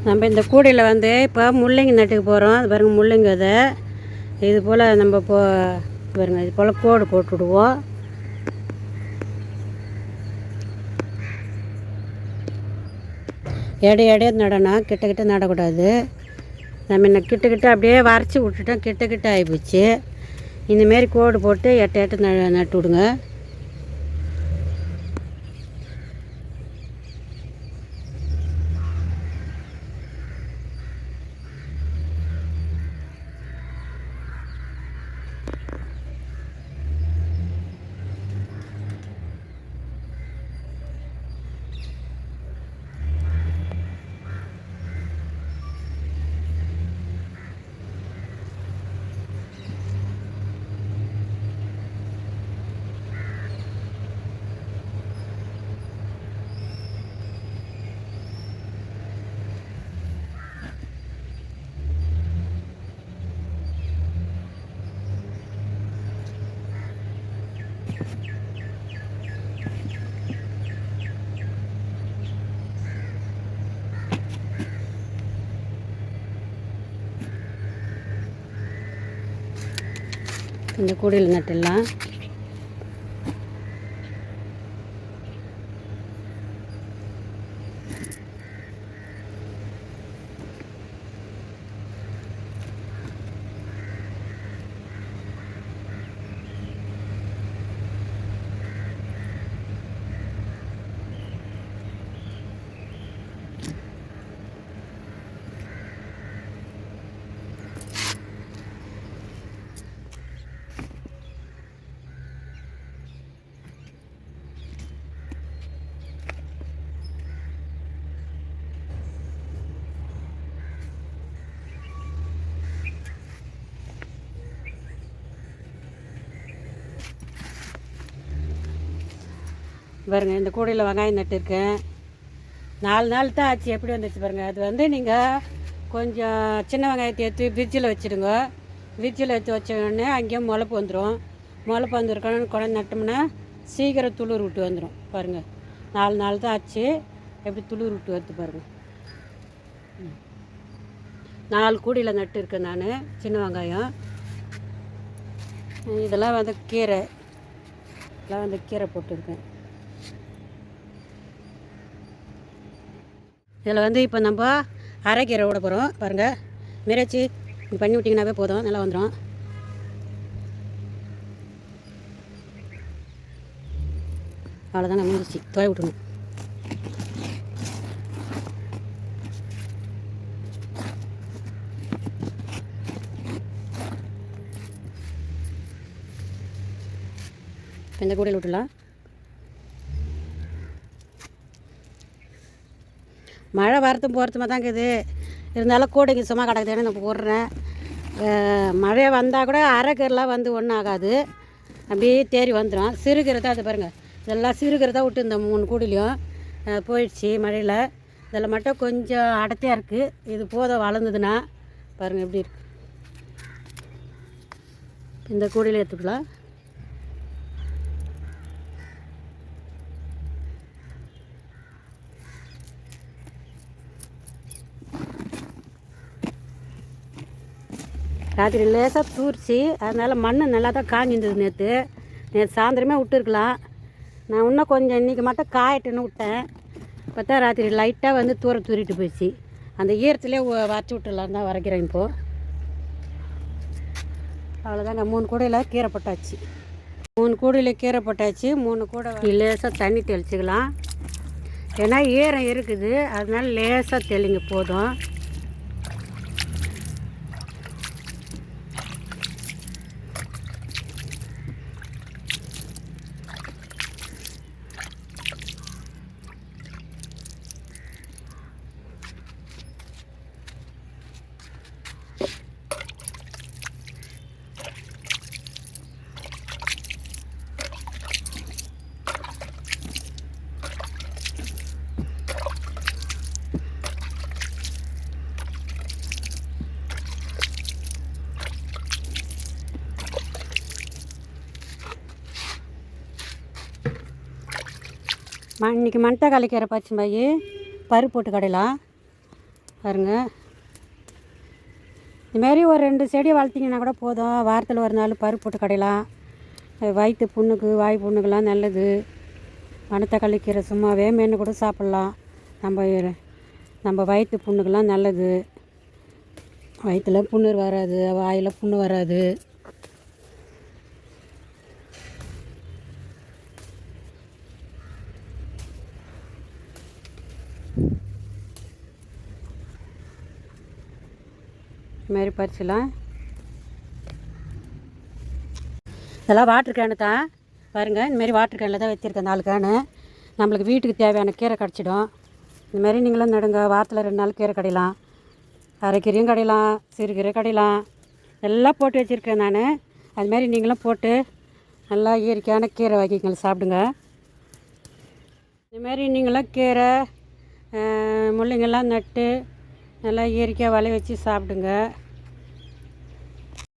நம்ம இந்த கூடையில் வந்து இப்போ முள்ளங்கி நட்டுக்கு போகிறோம். அது பாருங்கள் முள்ளங்கி அதை இது போல் நம்ம பாருங்க இது போல் கோடு போட்டுவிடுவோம். இடையே நடணும், கிட்ட நடக்கூடாது. நம்ம என்ன கிட்ட அப்படியே வரைச்சி விட்டுட்டோம், கிட்ட ஆகிப்போச்சு. இந்தமாரி கோடு போட்டு எட்ட நட்டு விடுங்க. இந்த கூடையில் நட்டுடலாம். பாருங்கள் இந்த கூடையில் வெங்காயம் நட்டுருக்கேன். 4 நாள் தான் ஆச்சு. எப்படி வந்துச்சு பாருங்கள். அது வந்து நீங்கள் கொஞ்சம் சின்ன வெங்காயத்தை எடுத்து ஃப்ரிட்ஜில் வச்சுடுங்க. ஃப்ரிட்ஜில் எடுத்து வச்ச உடனே அங்கேயும் முளைப்பு வந்துடும். முளைப்பு வந்துருக்கணும் குழந்தை நட்டோம்னா சீக்கிரம் துளிர் விட்டு வந்துடும். பாருங்கள் 4 நாள் தான் ஆச்சு. எப்படி துளிர் விட்டு வருது பாருங்கள். 4 கூடையில் நட்டுருக்கேன் நான் சின்ன வெங்காயம். இதெல்லாம் வந்து கீரை, இதெல்லாம் வந்து கீரை போட்டிருக்கேன். இதில் வந்து இப்போ நம்ம அரைக்கீரை விட போகிறோம். பாருங்கள் மிரச்சி இப்படி பண்ணி விட்டிங்கனாவே போதும், நல்லா வந்துடும். அவ்வளோதான், நான் முடிச்சு துவை விட்டுணும். இந்த கூடையில் விட்டுலாம். மழை வரத்தும் போகிறதுமா தான் இருக்குது. இருந்தாலும் கூடைக்கு சும்மா கிடக்குதுன்னு நான் போடுறேன். மழை வந்தால் கூட அரைக்கீரைலாம் வந்து ஒன்றும் ஆகாது, அப்படியே தேறி வந்துடும். சிறுகீரை தான் அது பாருங்கள். இதெல்லாம் சிறுகீரை தான் விட்டு இந்த 3 கூடையிலையும் போயிடுச்சு மழையில். இதில் மட்டும் கொஞ்சம் அடர்த்தியாக இருக்குது. இது போதும் வளர்ந்ததுன்னா. பாருங்கள் எப்படி இருக்குது. இந்த கூடையில் எடுத்துக்கலாம். ராத்திரி லேசாக தூரிச்சு, அதனால் மண் நல்லா தான் காஞ்சிருந்தது. நேற்று சாயந்தரமே விட்டுருக்கலாம். நான் இன்னும் கொஞ்சம் இன்றைக்கி மட்டும் காயட்டுன்னு விட்டேன். பார்த்தா ராத்திரி லைட்டாக வந்து தூரிட்டு போயிடுச்சு. அந்த ஈரத்துலேயே வரைச்சி விட்டுடலாம் தான் வரைக்கிறேன் இப்போது. அவ்வளோதாங்க. 3 கூடையில் கீரை போட்டாச்சு. 3 கூடையில் கீரை போட்டாச்சு. 3 கூடை லேசாக தண்ணி தெளிச்சிக்கலாம். ஏன்னா ஈரம் இருக்குது, அதனால லேசாக தெளிங்க போதும். இன்றைக்கி மண்தக்காளி கீரை பச்சை பாய் பருப்பு போட்டு கடையலாம். பாருங்க. இதுமாரி ஒரு 2 செடி வளர்த்திங்கன்னா கூட போதும். வாரத்தில் ஒரு நாள் பருப்பு போட்டு கடையலாம். வயிற்று புண்ணுக்கு வாய் புண்ணுக்கெல்லாம் நல்லது. மணத்தக்காளி கீரை சும்மாவே மென்று கூட சாப்பிட்லாம். நம்ம வயிற்று புண்ணுக்கெல்லாம் நல்லது. வயிற்றில் புண்ணு வராது, வாயில் புண்ணு வராது. இதுமாரி பறிச்சுலாம். இதெல்லாம் வாட்டர் கேனு தான் பாருங்கள். இந்தமாரி வாட்டர் கேனில் தான் வச்சுருக்கேன் 4 கேனு. நம்மளுக்கு வீட்டுக்கு தேவையான கீரை கிடச்சிடும். இதுமாரி நீங்களும் நடுங்க. வாரத்தில் 2 நாள் கீரை கடையலாம். அரைக்கீரையும் கடையலாம், சிறுகீரை கடையலாம். எல்லாம் போட்டு வச்சுருக்கேன் நான். அதுமாரி நீங்களும் போட்டு நல்லா இயற்கையான கீரை வகைகள் சாப்பிடுங்க. இதுமாரி நீங்களும் கீரை முள்ளைங்கள்லாம் நட்டு நல்லா இயற்கையாக வளைய வச்சு சாப்பிடுங்க.